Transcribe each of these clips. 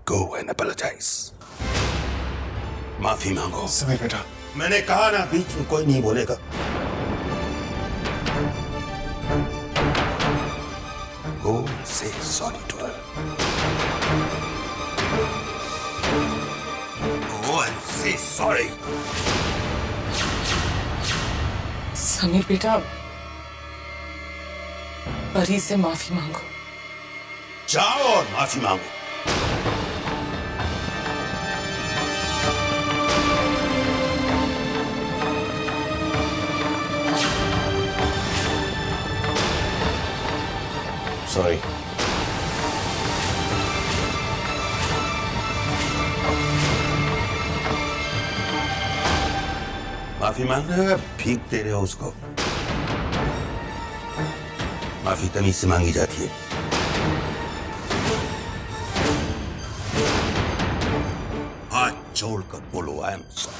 Go and apologize. माफी मांगो। समीर बेटा, मैंने कहा ना, बीच में कोई नहीं बोलेगा। Go say sorry to her. Go and say sorry. Sameer बेटा, परी से माफी मांगो। जाओ और माफी मांगो। सॉरी। माफी मांग रहे हो या भीख दे रहे हो उसको? माफी तमीज से मांगी जाती है। हाथ जोड़कर बोलो I am sorry.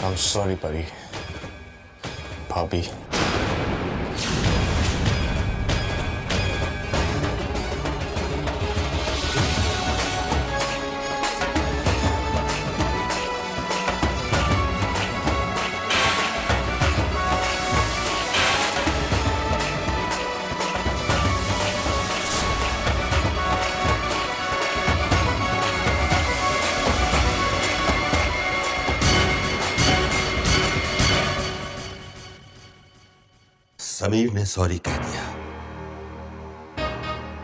I'm sorry, परी। भाभी। समीर ने सॉरी कह दिया,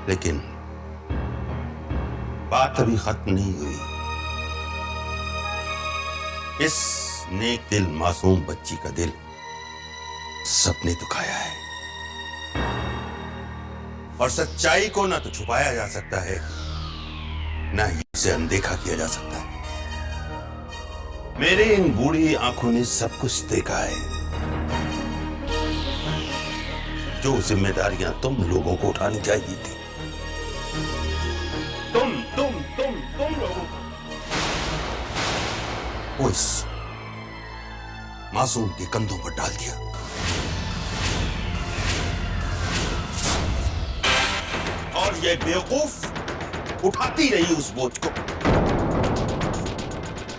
लेकिन बात अभी खत्म नहीं हुई। इस नेक दिल मासूम बच्ची का दिल सबने दुखाया है, और सच्चाई को ना तो छुपाया जा सकता है, ना ही उसे अनदेखा किया जा सकता है। मेरे इन बूढ़ी आंखों ने सब कुछ देखा है। जो जिम्मेदारियां तुम लोगों को उठानी चाहिए थी, तुम लोगों को, वो इस मासूम के कंधों पर डाल दिया। और ये बेवकूफ उठाती रही उस बोझ को,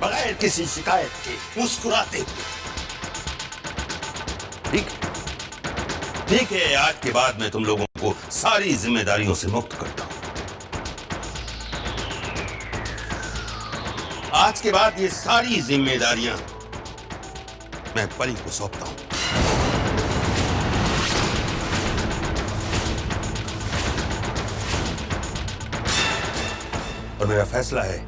बगैर किसी शिकायत के, मुस्कुराते हुए। ठीक है, आज के बाद मैं तुम लोगों को सारी जिम्मेदारियों से मुक्त करता हूं। आज के बाद ये सारी जिम्मेदारियां मैं परी को सौंपता हूं। और मेरा फैसला है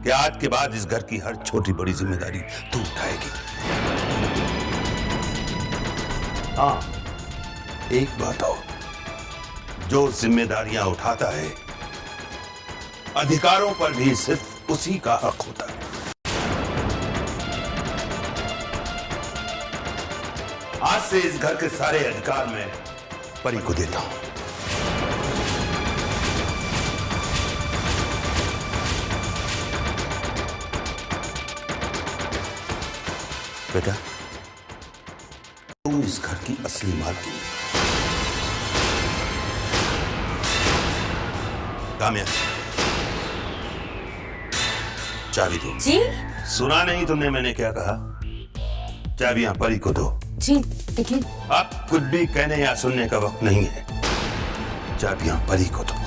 कि आज के बाद इस घर की हर छोटी बड़ी जिम्मेदारी तू उठाएगी। हाँ, एक बात और, जो जिम्मेदारियां उठाता है, अधिकारों पर भी सिर्फ उसी का हक होता है। आज से इस घर के सारे अधिकार मैं परी को देता हूं। बेटा, तू इस घर की असली मालकिन है। काम्या, चाबी दो। जी? सुना नहीं तुमने मैंने क्या कहा? चाबियां परी को दो। जी, लेकिन अब कुछ भी कहने या सुनने का वक्त नहीं है। चाबियां परी को दो।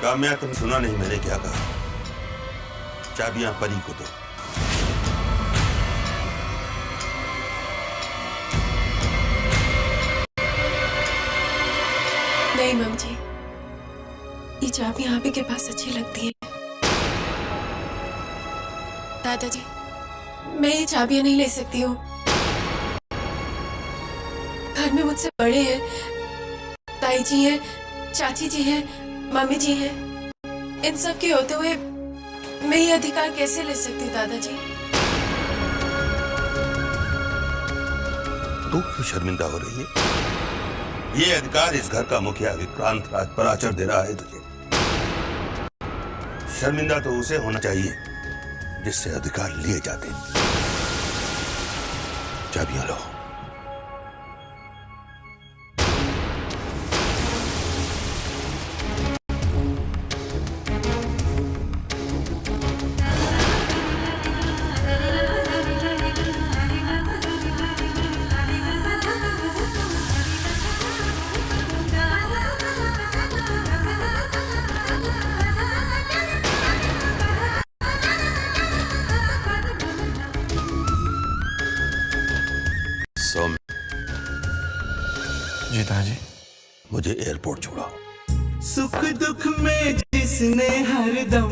काम्या, तुम सुना नहीं मैंने क्या कहा? चाबियां परी को दो। नहीं मम जी, ये चाबियां आप ही के पास अच्छी लगती है। दादाजी, मैं ये चाबियां नहीं ले सकती हूँ। घर में मुझसे बड़े हैं, ताई जी हैं, चाची जी हैं, मम्मी जी हैं। इन सब के होते हुए मैं ये अधिकार कैसे ले सकती हूँ दादाजी? तू क्यों शर्मिंदा हो रही है? ये अधिकार इस घर का मुखिया विक्रांत राजपराचर दे रहा है तुझे। शर्मिंदा तो उसे होना चाहिए जिससे अधिकार लिए जाते। चाबियां लो। सौम्य, जी ताजी। मुझे एयरपोर्ट छोड़ाओ। सुख दुख में जिसने हरदम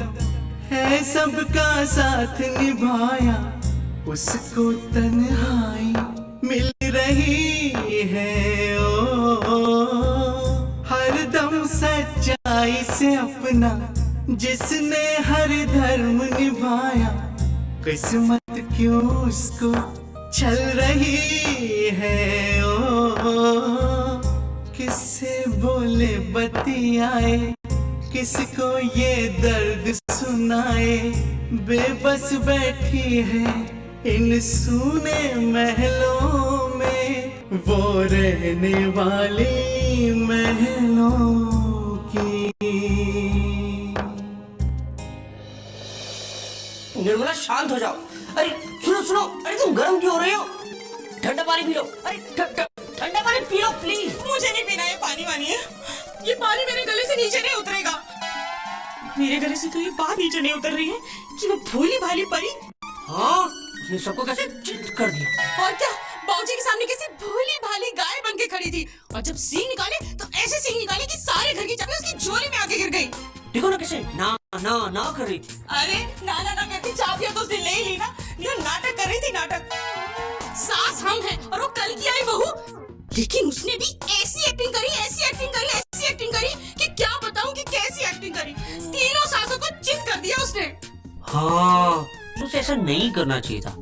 है सबका साथ निभाया, उसको तन्हाई मिल रही है। हरदम सच्चाई से अपना जिसने हर धर्म निभाया, किस्मत क्यों उसको चल रही है। किससे बोले बतियाए, किसको ये दर्द सुनाए, बेबस बैठी है इन सूने महलों में, वो रहने वाली महलों की। निर्मला शांत हो जाओ। अरे सुनो सुनो, अरे तुम गर्म क्यों हो रहे हो? ठंडा पानी पी लो। अरे ठंडा पानी पी लो प्लीज। मुझे नहीं पीना ये पानी वानी है। ये पानी मेरे गले से नीचे नहीं उतरेगा। मेरे गले से तो ये बात नीचे नहीं उतर रही है कि वो भोली भाली परी। हाँ, उसने सबको कैसे चित कर दिया। और क्या, बाबूजी के सामने कैसे भोली भाली गाय बन के खड़ी थी, और जब सींग निकाले तो ऐसे सींग निकाले कि सारे घर की चाबी उसकी झोली में आके गिर गई। देखो ना कैसे ना ना ना कर रही थी। अरे नाना ना कहती, चाबियां तो उसने ले ही ली ना। ये नाटक कर रही थी, नाटक। सास हम हैं और वो कल की आई बहू, लेकिन उसने भी ऐसी एक्टिंग करी, ऐसी एक्टिंग करी, ऐसी एक्टिंग करी कि क्या बताऊं कि कैसी एक्टिंग करी। तीनों सासों को चित कर दिया उसने। हाँ, उसे ऐसा नहीं करना चाहिए था।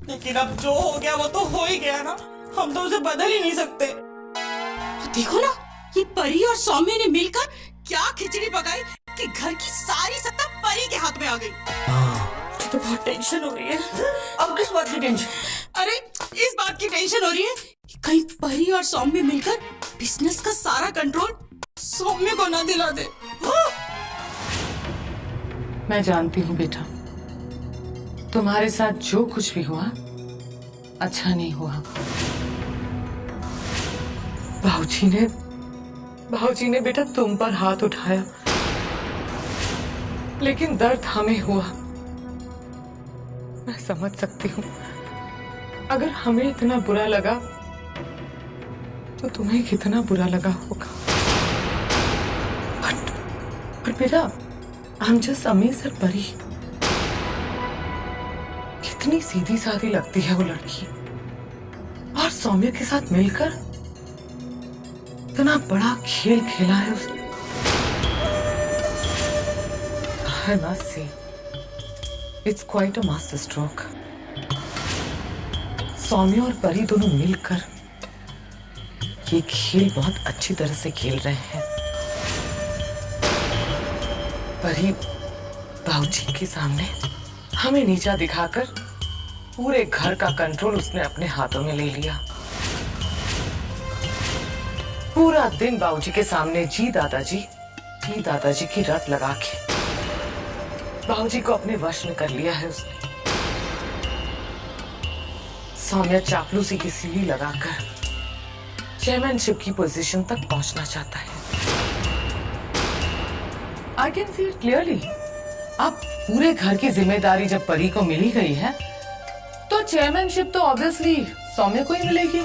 लेकिन अब जो हो गया वो तो हो ही गया ना, हम तो उसे बदल ही नहीं सकते। देखो ना, ये परी और सौम्य ने मिलकर क्या खिचड़ी पकाई कि घर की सारी सत्ता परी के हाथ में आ गई। मुझे तो बहुत टेंशन हो रही है। अब किस बात की टेंशन? अरे इस बात की टेंशन हो रही है कि कहीं परी और सौम्य मिलकर बिजनेस का सारा कंट्रोल सौम्य को ना दिला दे। मैं जानती हूँ बेटा, तुम्हारे साथ जो कुछ भी हुआ अच्छा नहीं हुआ। बाबूजी ने बेटा तुम पर हाथ उठाया, लेकिन दर्द हमें हुआ। मैं समझ सकती हूँ, अगर हमें इतना बुरा लगा तो तुम्हें कितना बुरा लगा होगा। पर बेटा, हम जस्ट अमीर परी। कितनी सीधी सादी लगती है वो लड़की, और सौम्य के साथ मिलकर इतना बड़ा खेल खेला है उसने। I must say, it's quite a master stroke. सौम्य और परी दोनों मिलकर ये खेल बहुत अच्छी तरह से खेल रहे हैं। परी बाबूजी के सामने हमें नीचा दिखाकर पूरे घर का कंट्रोल उसने अपने हाथों में ले लिया। पूरा दिन बाबूजी के सामने जी दादाजी की रट लगा के बाबूजी को अपने वश में कर लिया है उसने। सौम्या चापलूसी की सीढ़ी लगाकर चेयरमैनशिप की पोजीशन तक पहुंचना चाहता है। I can see it clearly. अब पूरे घर की जिम्मेदारी जब परी को मिली गई है, तो चेयरमैनशिप तो ऑब्वियसली सौम्य को ही मिलेगी।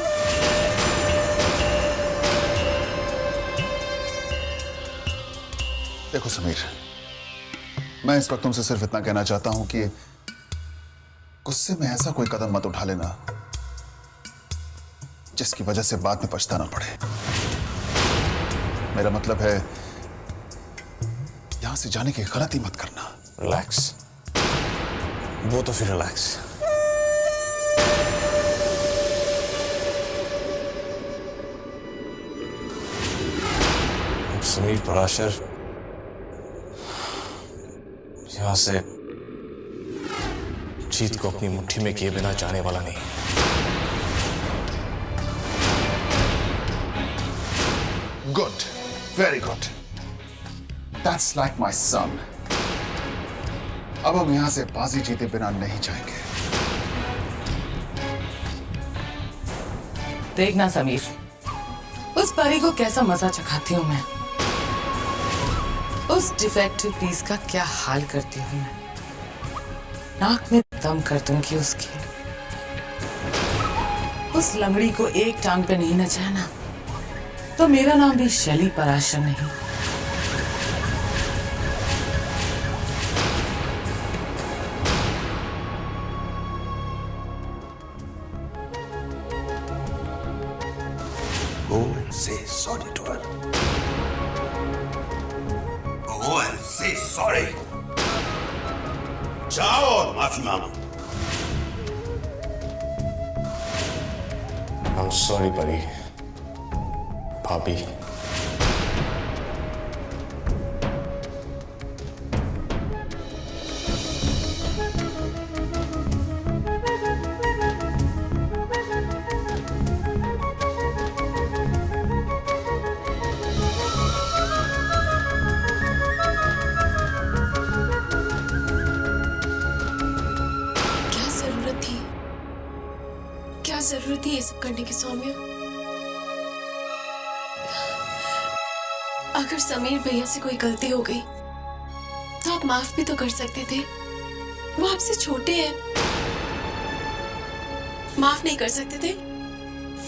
देखो समीर, मैं इस वक्त तुमसे सिर्फ इतना कहना चाहता हूं कि गुस्से में ऐसा कोई कदम मत उठा लेना जिसकी वजह से बाद में पछताना पड़े। मेरा मतलब है यहां से जाने की गलती मत करना। रिलैक्स, वो तो फिर रिलैक्स। समीर पराशर यहां से जीत को अपनी मुट्ठी में किए बिना जाने वाला नहीं। Good, very good, that's like my son. अब हम यहां से बाजी जीते बिना नहीं जाएंगे। देखना समीर, उस परी को कैसा मजा चखाती हूँ मैं, उस डिफेक्टिव पीस का क्या हाल करती हूँ मैं, नाक में दम कर दूंगी उसकी। उस लंगड़ी को एक टांग पे नहीं नचाना तो मेरा नाम भी शैली पराशर नहीं। Go and say sorry to her. Go and say sorry. जाओ और माफी मांगो। I'm sorry, परी, भाभी। क्या जरूरत थी ये सब करने की सौम्या? अगर समीर भैया से कोई गलती हो गई तो आप माफ भी तो कर सकते थे। वो आपसे छोटे हैं, माफ नहीं कर सकते थे?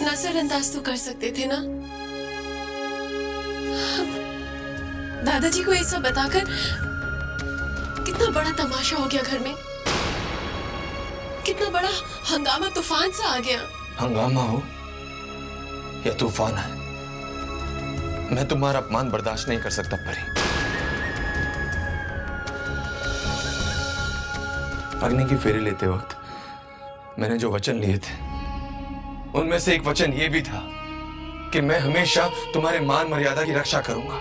नजरअंदाज तो कर सकते थे ना? दादाजी को ये सब बताकर कितना बड़ा तमाशा हो गया घर में, कितना बड़ा हंगामा तूफान सा आ गया। हंगामा हो या तूफान है, मैं तुम्हारा अपमान बर्दाश्त नहीं कर सकता परी। अग्नि की फेरी लेते वक्त मैंने जो वचन लिए थे उनमें से एक वचन ये भी था कि मैं हमेशा तुम्हारे मान मर्यादा की रक्षा करूंगा।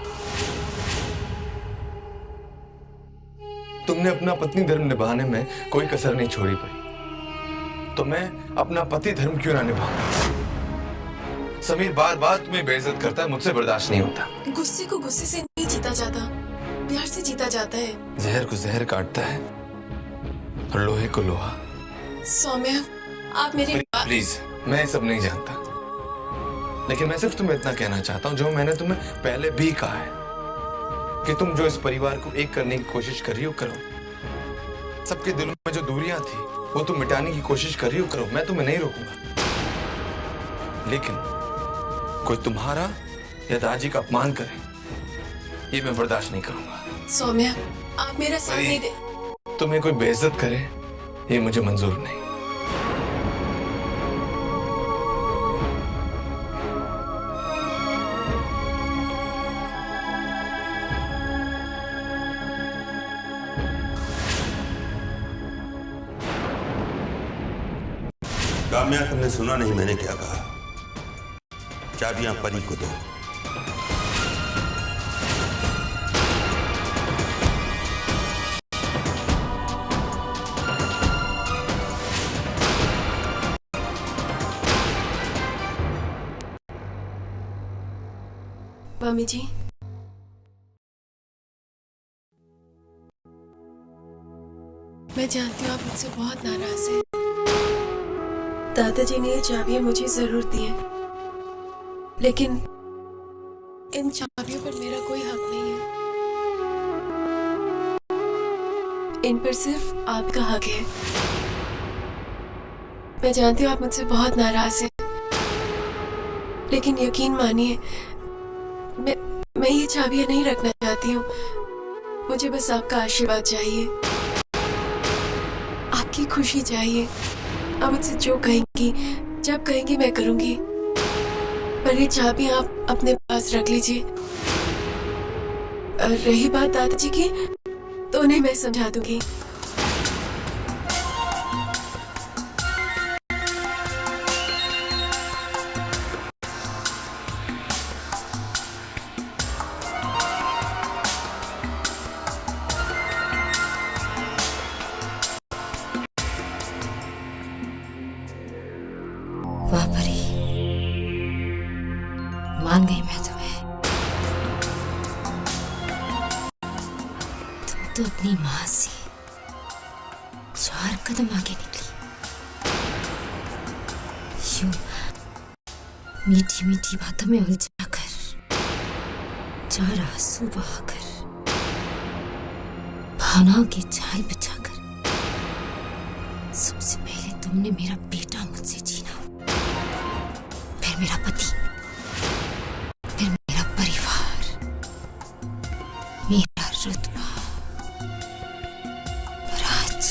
तुमने अपना पत्नी धर्म निभाने में कोई कसर नहीं छोड़ी परी, तो मैं अपना पति धर्म क्यों ना निभाऊं? समीर बार बार तुम्हें बेइज्जत करता है, मुझसे बर्दाश्त नहीं होता। गुस्से को गुस्से से नहीं जीता जाता, प्यार से जीता जाता है। जहर को जहर काटता है और लोहे को लोहा। सौम्या, आप मेरे प्लीज, मैं ये सब नहीं जानता, लेकिन मैं सिर्फ तुम्हें इतना कहना चाहता हूँ जो मैंने तुम्हें पहले भी कहा है कि तुम जो इस परिवार को एक करने की कोशिश कर रही हो करो। सबके दिलों में जो दूरियां थी वो तुम मिटाने की कोशिश कर रही हो करो, मैं तुम्हें नहीं रोकूंगा, लेकिन कोई तुम्हारा या दादाजी का अपमान करे ये मैं बर्दाश्त नहीं करूंगा। सौम्या, आप मेरा साथ नहीं दे। तुम्हें कोई बेइज्जत करे ये मुझे मंजूर नहीं। काम्या, तुमने सुना नहीं मैंने क्या कहा? चाबियां परी को दो। मम्मी जी, मैं जानती हूँ आप मुझसे बहुत नाराज हैं। दादाजी ने ये चाबियां मुझे जरूर दी हैं, लेकिन इन चाबियों पर मेरा कोई हक नहीं है। इन पर सिर्फ आपका हक है। मैं जानती हूँ आप मुझसे बहुत नाराज हैं, लेकिन यकीन मानिए मैं ये चाबियां नहीं रखना चाहती हूँ। मुझे बस आपका आशीर्वाद चाहिए, आपकी खुशी चाहिए। आप मुझसे जो कहेंगी, जब कहेंगी मैं करूंगी। पर ये चाबी आप अपने पास रख लीजिए। और रही बात दादाजी की, तो उन्हें मैं समझा दूंगी। वाह परी, मान गई मैं तुम्हें। तुम तो अपनी माँ से 4 कदम आगे निकली। यूं मीठी मीठी बातों में उलझा कर, 4 आंसू बहाकर, भावनाओं की जाल बिछाकर, सबसे पहले तुमने मेरा बेटा मुझसे छीना, फिर मेरा पति, फिर मेरा परिवार, मेरा रुतबा। और आज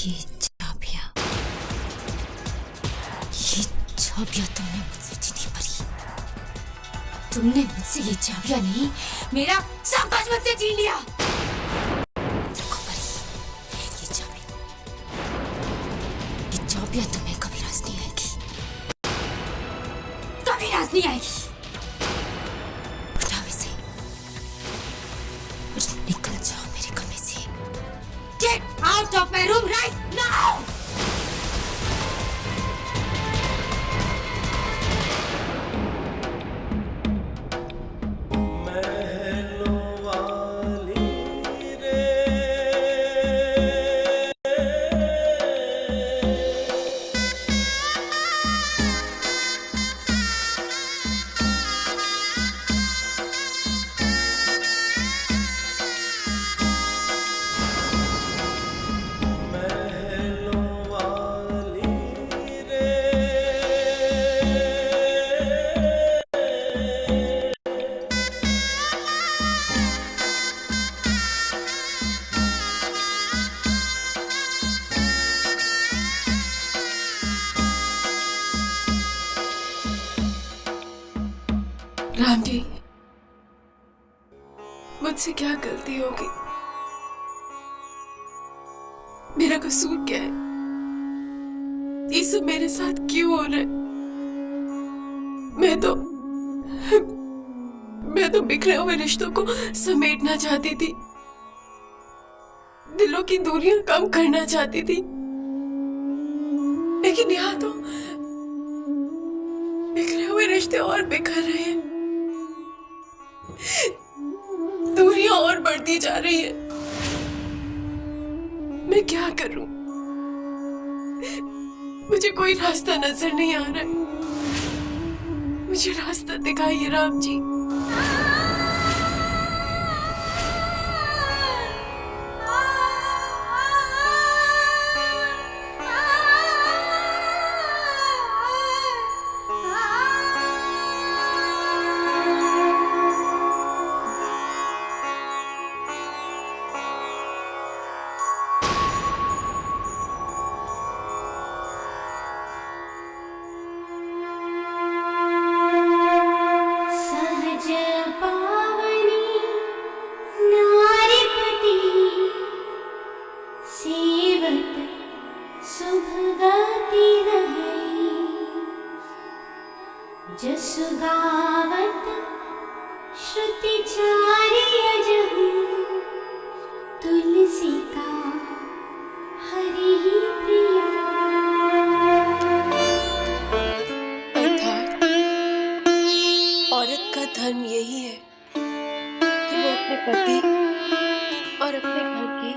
ये चाबियां तुमने मुझसे छीनी परी। तुमने मुझसे ये चाबियां नहीं, मेरा सब कुछ मुझसे छीन लिया। देखो परी, ये चाबियां तुम्हें कभी रास नहीं आएगी, कभी रास नहीं आएगी। उठाओ इसे और निकल जाओ मेरे कमरे से। Get out of my room right now! Ram ji, मुझसे क्या गलती होगी? मेरा कसूर क्या है? ये सब मेरे साथ क्यों हो रहा है? मैं तो बिखरे हुए रिश्तों को समेटना चाहती थी, दिलों की दूरियां कम करना चाहती थी, लेकिन यहाँ तो बिखरे हुए रिश्ते और बिखर रहे हैं, दूरियां और बढ़ती जा रही है। मैं क्या करूं? मुझे कोई रास्ता नजर नहीं आ रहा है। मुझे रास्ता दिखाइए राम जी। जसु गावत श्रुति चार्य जहु तुलसी का हरि प्रिय। अर्थात औरत का धर्म यही है कि वो अपने पति और अपने घर की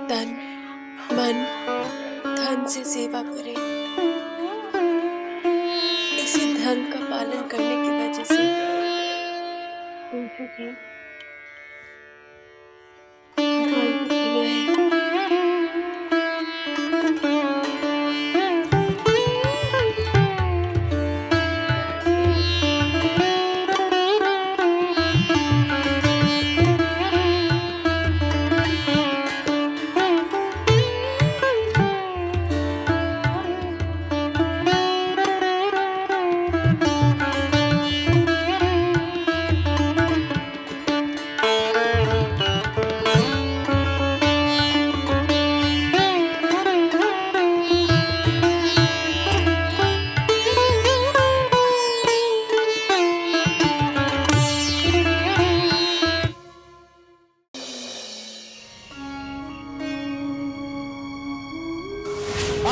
तन मन धन से सेवा करे। इसी धर्म का पालन करने की वजह से तुलसी जी भगवान को चुना है।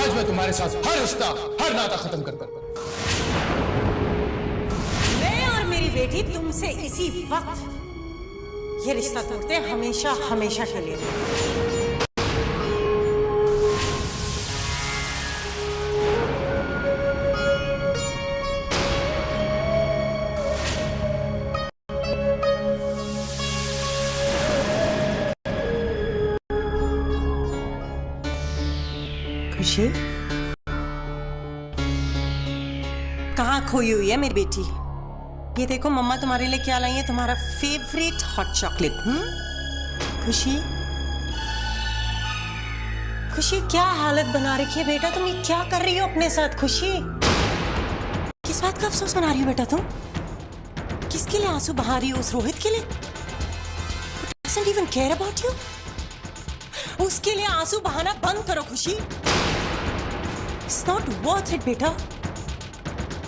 आज मैं तुम्हारे साथ हर रिश्ता, हर नाता खत्म कर दूंगा। मैं और मेरी बेटी तुमसे इसी वक्त ये रिश्ता तोड़ते हैं, हमेशा हमेशा के लिए। खुशी, कहाँ खोई हुई है मेरी बेटी? ये देखो मम्मा तुम्हारे लिए क्या लाई है, तुम्हारा फेवरेट हॉट चॉकलेट। खुशी, खुशी क्या हालत बना रखी है बेटा, तुम ये क्या कर रही हो अपने साथ? खुशी, किस बात का अफसोस मना रही हो बेटा तुम? किसके लिए आंसू बहा रही हो? उस रोहित के लिए? doesn't even care about you? उसके लिए आंसू बहाना बंद करो खुशी। It's not worth it बेटा,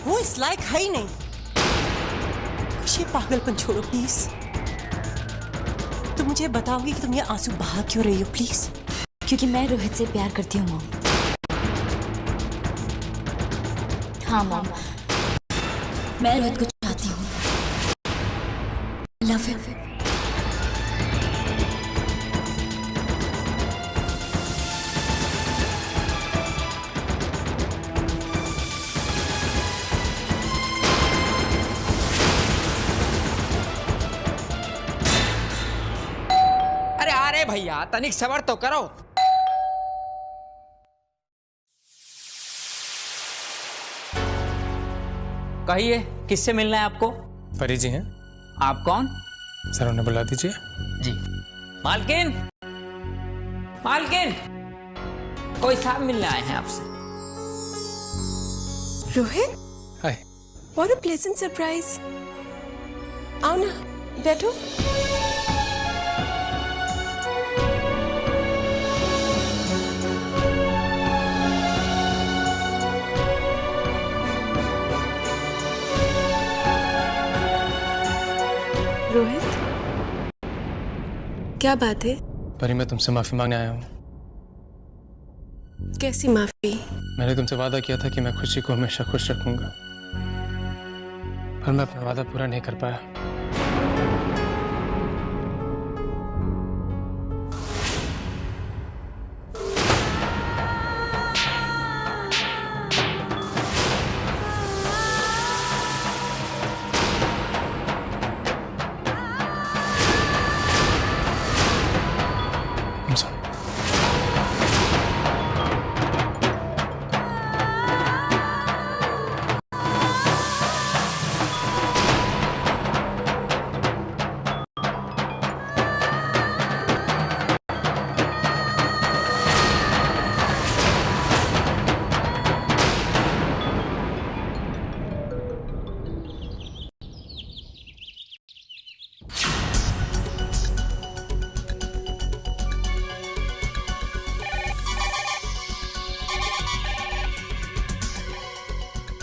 वो इस लायक है ही नहीं। खुशी पागलपन छोड़ो प्लीज। तुम मुझे बताओगी कि तुम ये आंसू बहा क्यों रही हो प्लीज? क्योंकि मैं रोहित से प्यार करती हूँ मॉम। हाँ मॉम, मैं रोहित को चाहती हूँ। Love him. अरे भैया तनिक सबर तो करो। कहिए किससे मिलना है आपको? परी जी हैं। आप कौन? सर उन्हें बुला दीजिए। जी। मालकिन, मालकिन, कोई साहब मिलने आए हैं आपसे। Rohit, hi. What a pleasant surprise. आओ ना, बैठो। रोहित, क्या बात है? परी मैं तुमसे माफी मांगने आया हूँ। कैसी माफी? मैंने तुमसे वादा किया था कि मैं खुशी को हमेशा खुश रखूंगा, पर मैं अपना वादा पूरा नहीं कर पाया। I'm sorry.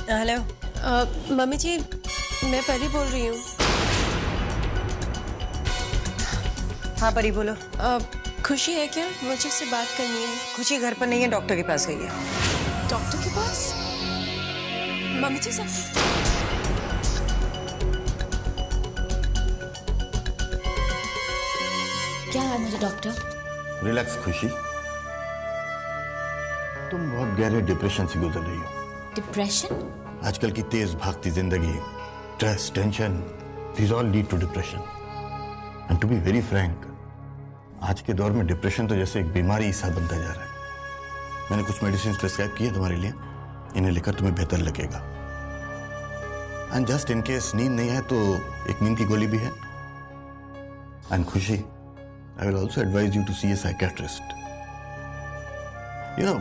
हेलो। मम्मी जी, मैं परी बोल रही हूँ। हाँ परी बोलो। खुशी है क्या? मुझे उससे बात करनी है। खुशी घर पर नहीं है, डॉक्टर के पास गई है। डॉक्टर के पास? मम्मी जी सब क्या है मुझे डॉक्टर? रिलैक्स खुशी, तुम बहुत गहरे डिप्रेशन से गुजर रही हो। डिप्रेशन? आजकल की तेज भागती जिंदगी, stress, tension, these all lead to depression. And to be very frank, आज के दौर में डिप्रेशन तो जैसे एक बीमारी सा बनता जा रहा है। मैंने कुछ मेडिसिन प्रिस्क्राइब किए तुम्हारे लिए, इन्हें लेकर तुम्हें बेहतर लगेगा। एंड जस्ट इन केस नींद नहीं है तो एक नींद की गोली भी है। And Khushi, I will also advise you to see a psychiatrist. You know,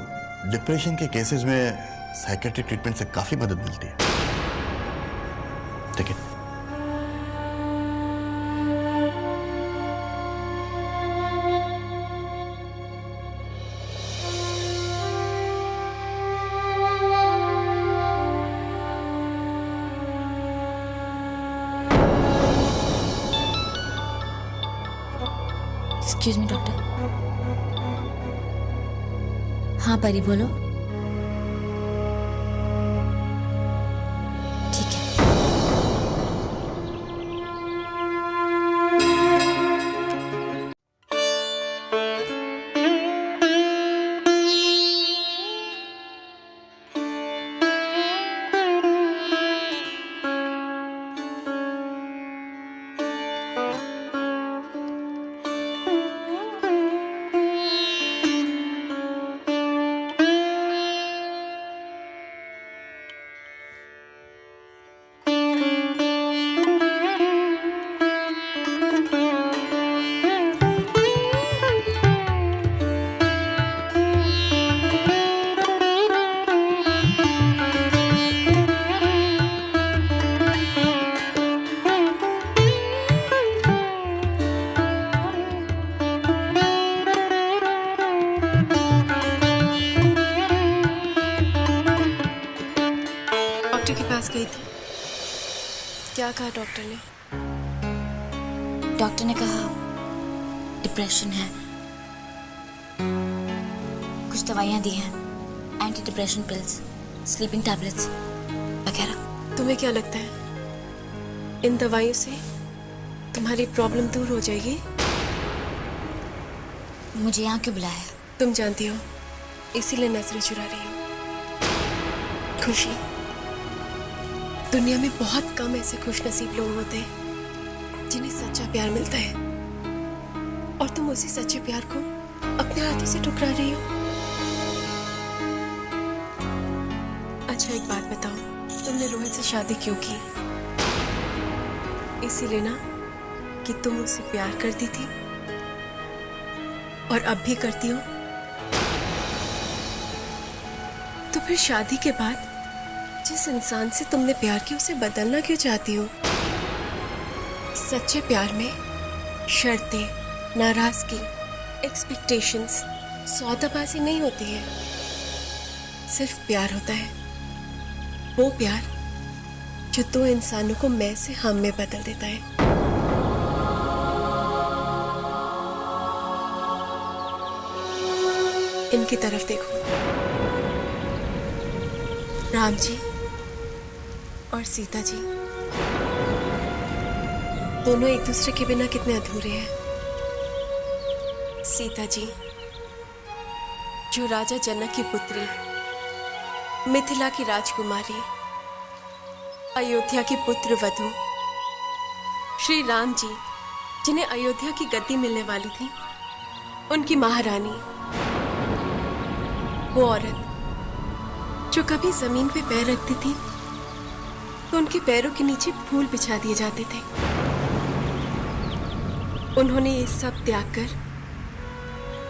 depression के केसेस में साइकेट्रिक ट्रीटमेंट से काफी मदद मिलती है। ठीक है? Excuse me doctor. हाँ परी बोलो। गई थी, क्या कहा डॉक्टर ने? डॉक्टर ने कहा डिप्रेशन है, कुछ दवाइयाँ दी हैं, anti depression pills, sleeping tablets वगैरह। तुम्हें क्या लगता है इन दवाइयों से तुम्हारी प्रॉब्लम दूर हो जाएगी? मुझे यहाँ क्यों बुलाया? तुम जानती हो, इसीलिए नजरें चुरा रही हो। खुशी, दुनिया में बहुत कम ऐसे खुशनसीब लोग होते हैं जिन्हें सच्चा प्यार मिलता है, और तुम उसी सच्चे प्यार को अपने हाथों से ठुकरा रही हो। अच्छा एक बात बताओ, तुमने रोहित से शादी क्यों की? इसीलिए ना कि तुम उससे प्यार करती थी और अब भी करती हो। तो फिर शादी के बाद जिस इंसान से तुमने प्यार किया उसे बदलना क्यों चाहती हो? सच्चे प्यार में शर्तें, नाराजगी, एक्सपेक्टेशंस, सौदाबाजी नहीं होती है, सिर्फ प्यार होता है। वो प्यार जो दो इंसानों को मैं से हम में बदल देता है। इनकी तरफ देखो, राम जी और सीता जी दोनों एक दूसरे के बिना कितने अधूरे हैं। सीता जी जो राजा जनक की पुत्री, मिथिला की राजकुमारी, अयोध्या की पुत्र वधू, श्री राम जी जिन्हें अयोध्या की गद्दी मिलने वाली थी, उनकी महारानी, वो औरत जो कभी जमीन पे पैर रखती थी तो उनके पैरों के नीचे फूल बिछा दिए जाते थे। उन्होंने ये सब त्याग कर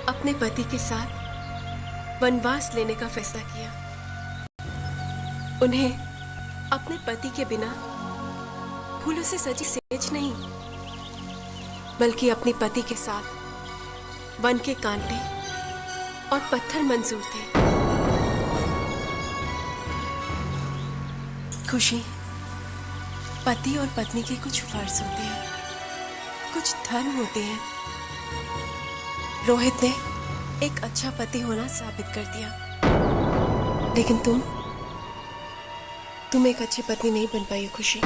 अपने पति के साथ वनवास लेने का फैसला किया। उन्हें अपने पति के बिना फूलों से सजी सेज नहीं, बल्कि अपने पति के साथ वन के कांटे और पत्थर मंजूर थे। खुशी, पति और पत्नी के कुछ फर्ज होते हैं, कुछ धर्म होते हैं। रोहित ने एक अच्छा पति होना साबित कर दिया, लेकिन तुम एक अच्छी पत्नी नहीं बन पाई हो खुशी।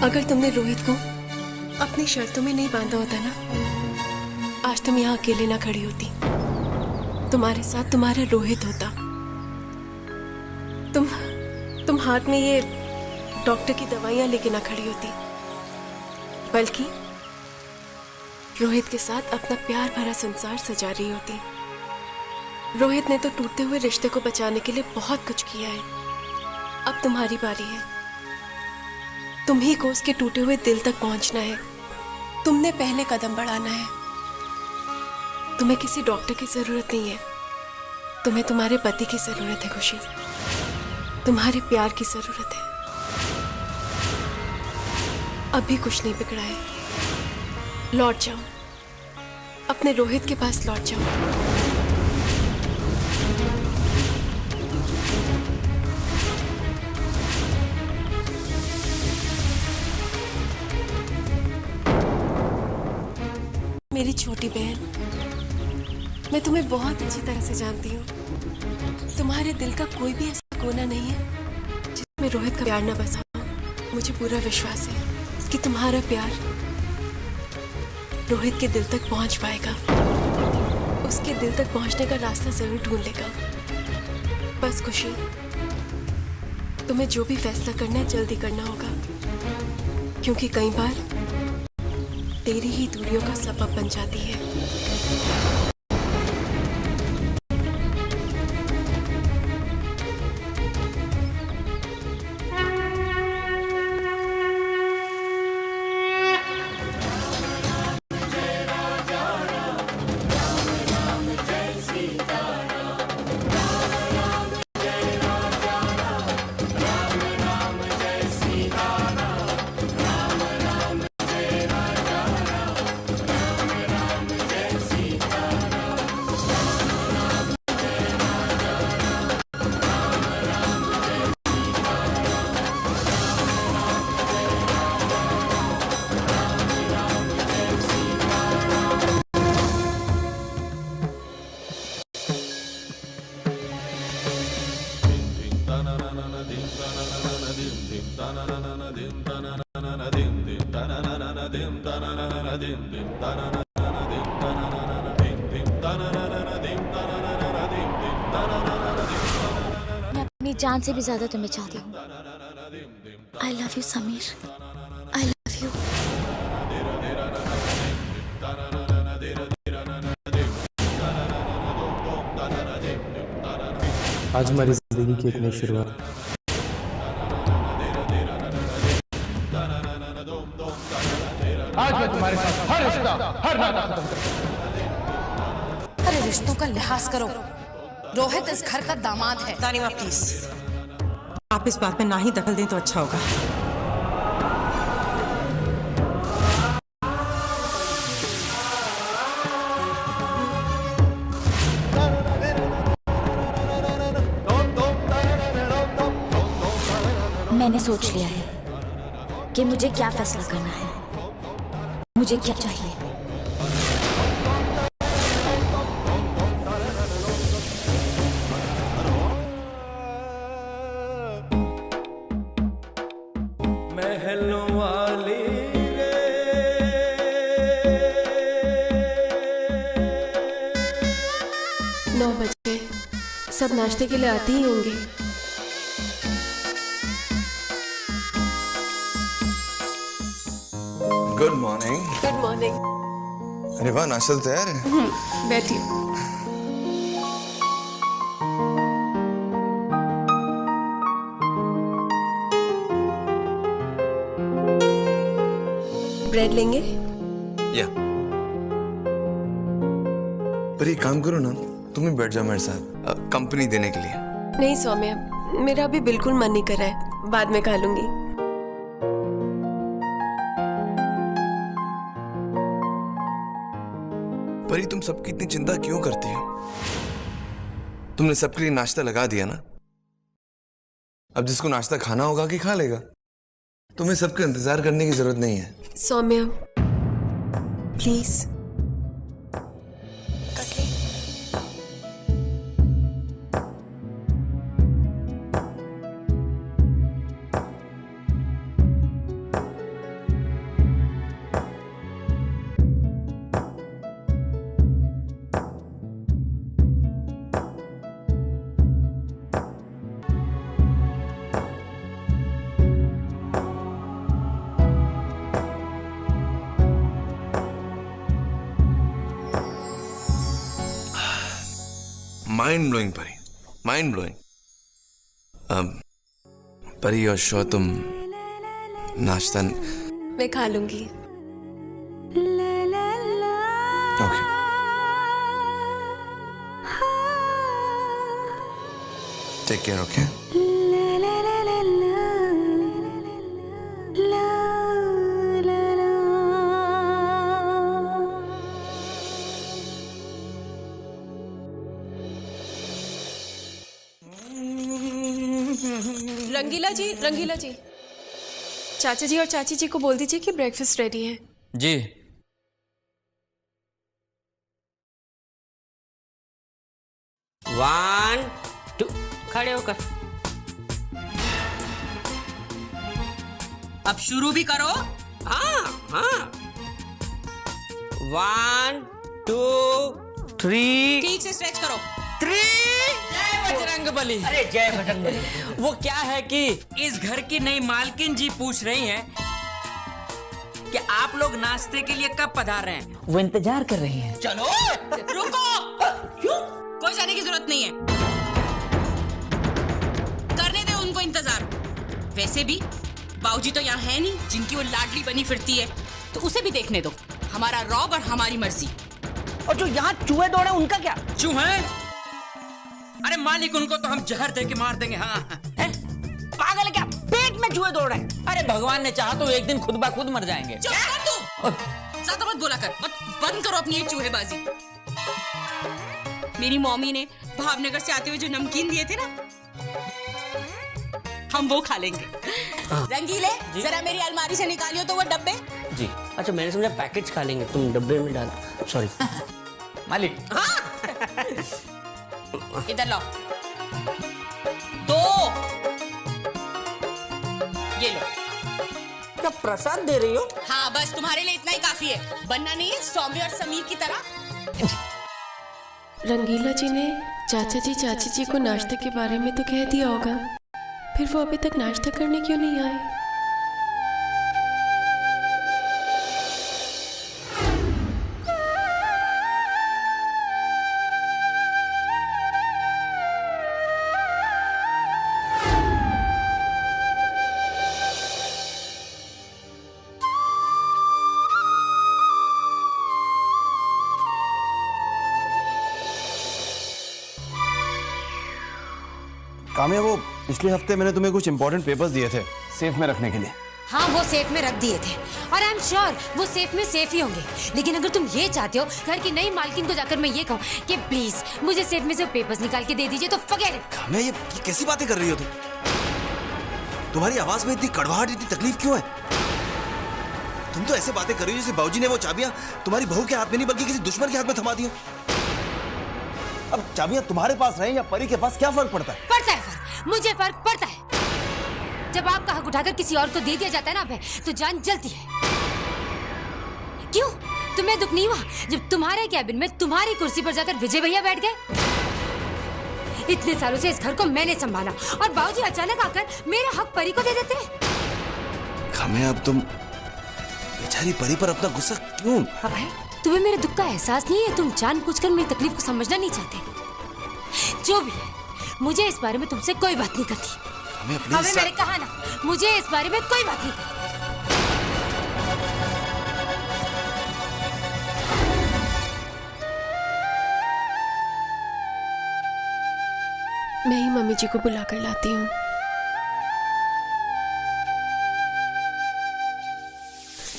अगर तुमने रोहित को अपनी शर्तों में नहीं बांधा होता ना, आज तुम यहाँ अकेले ना खड़ी होती। तुम्हारे साथ तुम्हारा रोहित होता। तुम हाथ में ये डॉक्टर की दवाइयां लेके ना खड़ी होती, बल्कि रोहित के साथ अपना प्यार भरा संसार सजा रही होती। रोहित ने तो टूटते हुए रिश्ते को बचाने के लिए बहुत कुछ किया है। अब तुम्हारी बारी है। तुम ही को उसके टूटे हुए दिल तक पहुंचना है। तुमने पहले कदम बढ़ाना है। तुम्हें किसी डॉक्टर की जरूरत नहीं है, तुम्हें तुम्हारे पति की जरूरत है खुशी, तुम्हारे प्यार की जरूरत है। अभी कुछ नहीं बिगड़ा है, लौट जाओ, अपने रोहित के पास लौट जाओ। मेरी छोटी बहन, मैं तुम्हें बहुत अच्छी तरह से जानती हूँ। तुम्हारे दिल का कोई भी ऐसा कोना नहीं है जिसमें रोहित का प्यार न बसा हो। मुझे पूरा विश्वास है कि तुम्हारा प्यार रोहित के दिल तक पहुँच पाएगा। उसके दिल तक पहुँचने का रास्ता जरूर ढूंढ लेगा। बस खुशी, तुम्हें जो भी फैसला करना है जल्दी करना होगा, क्योंकि कई बार तेरी ही दूरियों का सबब बन जाती है। अपनी जान से भी ज्यादा तुम्हें चाहती हूँ। I love you Sameer, I love you. आज हमारी जिंदगी की एक नई शुरुआत। आज मैं तुम्हारे साथ हर रिश्ता, हर नाता खत्म अरे रिश्तों का लिहाज करो। रोहित इस घर का दामाद है। तानिमा प्लीज, आप इस बात में ना ही दखल दें तो अच्छा होगा। मैंने सोच लिया है कि मुझे क्या फैसला करना है, मुझे क्या चाहिए। महलों वाली रे, 9 बजे सब नाश्ते के लिए आते ही होंगे। Good morning. Good morning. अरे वाह, नाश्ता तो तैयार है। बैठिए। ब्रेड लेंगे? या पर एक काम करो ना, तुम ही बैठ जाओ मेरे साथ, कंपनी देने के लिए। नहीं सौम्या, मेरा अभी बिल्कुल मन नहीं कर रहा है, बाद में खा लूंगी। परी, तुम सबकी इतनी चिंता क्यों करती हो? तुमने सबके लिए नाश्ता लगा दिया ना, अब जिसको नाश्ता खाना होगा कि खा लेगा। तुम्हें सबका इंतजार करने की जरूरत नहीं है। Saumya please. Mind blowing Pari, mind blowing. Pari और शो, तुम नाश्ता मैं खा लूंगी। Okay. Take care. Okay. Rangeela ji, चाचा जी और चाची जी को बोल दीजिए कि ब्रेकफास्ट रेडी है। जी। वन टू, खड़े होकर। अब शुरू भी करो। हाँ हाँ। 1 2 3। ठीक से स्ट्रेच करो। 3। जय बजरंगबली। अरे जय बजरंगबली। वो क्या है कि इस घर की नई मालकिन जी पूछ रही हैं कि आप लोग नाश्ते के लिए कब पधार रहे हैं। वो इंतजार कर रही हैं। चलो रुको। क्यों? कोई जाने की जरूरत नहीं है, करने दे उनको इंतजार। वैसे भी बाबूजी तो यहाँ है नहीं, जिनकी वो लाडली बनी फिरती है, तो उसे भी देखने दो। हमारा रॉब और हमारी मर्जी। और जो यहाँ चूहे दौड़े उनका क्या? चूहे? अरे मालिक, उनको तो हम जहर दे के मार देंगे। हाँ है? पागल है क्या? पेट में चूहे दौड़ रहे हैं। अरे भगवान ने चाहा तो एक दिन खुद ब खुद मर जाएंगे। चुप कर तू, ज्यादा मत बोला कर और बंद करो अपनी ये चूहेबाजी। मेरी मम्मी ने भावनगर से आते हुए जो नमकीन दिए थे ना, हम वो खा लेंगे। रंगीले, जरा मेरी अलमारी से निकालियो तो वो डब्बे। जी। अच्छा, मैंने समझा पैकेट्स खा लेंगे, तुम डब्बे में डाल। सॉरी मालिक। इधर लाओ। 2 ये लो। क्या प्रसाद दे रही हो? हाँ, बस तुम्हारे लिए इतना ही काफी है। बनना नहीं है सौम्य और समीर की तरह। रंगीला जी ने चाचा जी चाची जी को नाश्ते के बारे में तो कह दिया होगा, फिर वो अभी तक नाश्ता करने क्यों नहीं आए? काम्या, वो पिछले हफ्ते मैंने तुम्हें कुछ इंपॉर्टेंट पेपर्स दिए थे सेफ में रखने के लिए। हाँ, वो सेफ में रख दिए थे और आई एम श्योर वो सेफ में सेफ ही होंगे। लेकिन अगर तुम ये चाहते हो घर की नई मालकिन को जाकर मैं ये कहूँ कि प्लीज मुझे सेफ में से पेपर्स निकाल के दे दीजिए, तो फॉरगेट इट। काम्या, ये कैसी बातें कर रही हो तुम? तुम्हारी आवाज में इतनी कड़वाहट, इतनी तकलीफ क्यों है? तुम तो ऐसे बातें कर रही हो जैसे बाबूजी ने वो चाबियां तुम्हारी बहू के हाथ में नहीं बल्कि किसी दुश्मन के हाथ में थमा दी हो। अब चाबियां तुम्हारे पास रहे या परी के पास, क्या फर्क पड़ता है? पड़ता है फर्क, मुझे फर्क पड़ता है। जब आपका हक उठाकर किसी और को दे दिया जाता है ना अबे, तो जान जलती है। क्यों तुम्हें दुख नहीं हुआ जब तुम्हारे कैबिन में तुम्हारी कुर्सी पर जाकर विजय भैया बैठ गए? इतने सालों से इस घर को मैंने संभाला और बाबूजी अचानक आकर मेरा हक परी को दे देते हैं। काम्या, अब तुम बेचारी परी पर अपना गुस्सा क्यों? अबे, तुम्हें मेरे दुख का एहसास नहीं है? तुम जानबूझकर मेरी तकलीफ को समझना नहीं चाहते। जो भी है, मुझे इस बारे में तुमसे कोई बात नहीं करती। अबे, मैंने कहा ना, मुझे इस बारे में कोई बात नहीं करती। मैं ही मम्मी जी को बुला कर लाती हूँ।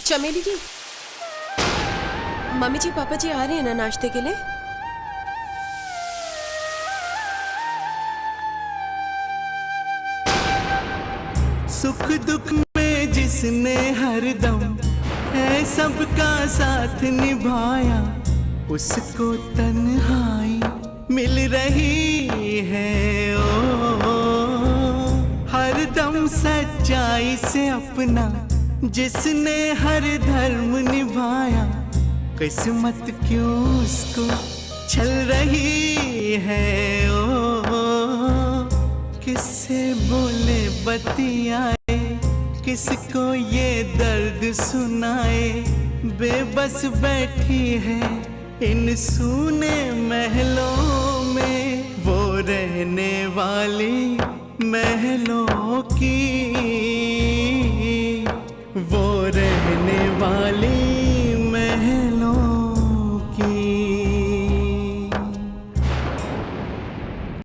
चमेली जी, मम्मी जी पापा जी आ रहे हैं ना नाश्ते के लिए? सुख दुख में जिसने हरदम है सबका साथ निभाया, उसको तन्हाई मिल रही है। ओ हरदम सच्चाई से अपना जिसने हर धर्म निभाया, किस्मत क्यों उसको छल रही है। ओ किससे बोले बतियाए, किसको ये दर्द सुनाए, बेबस बैठी है इन सूने महलों में, वो रहने वाली महलों की, वो रहने वाली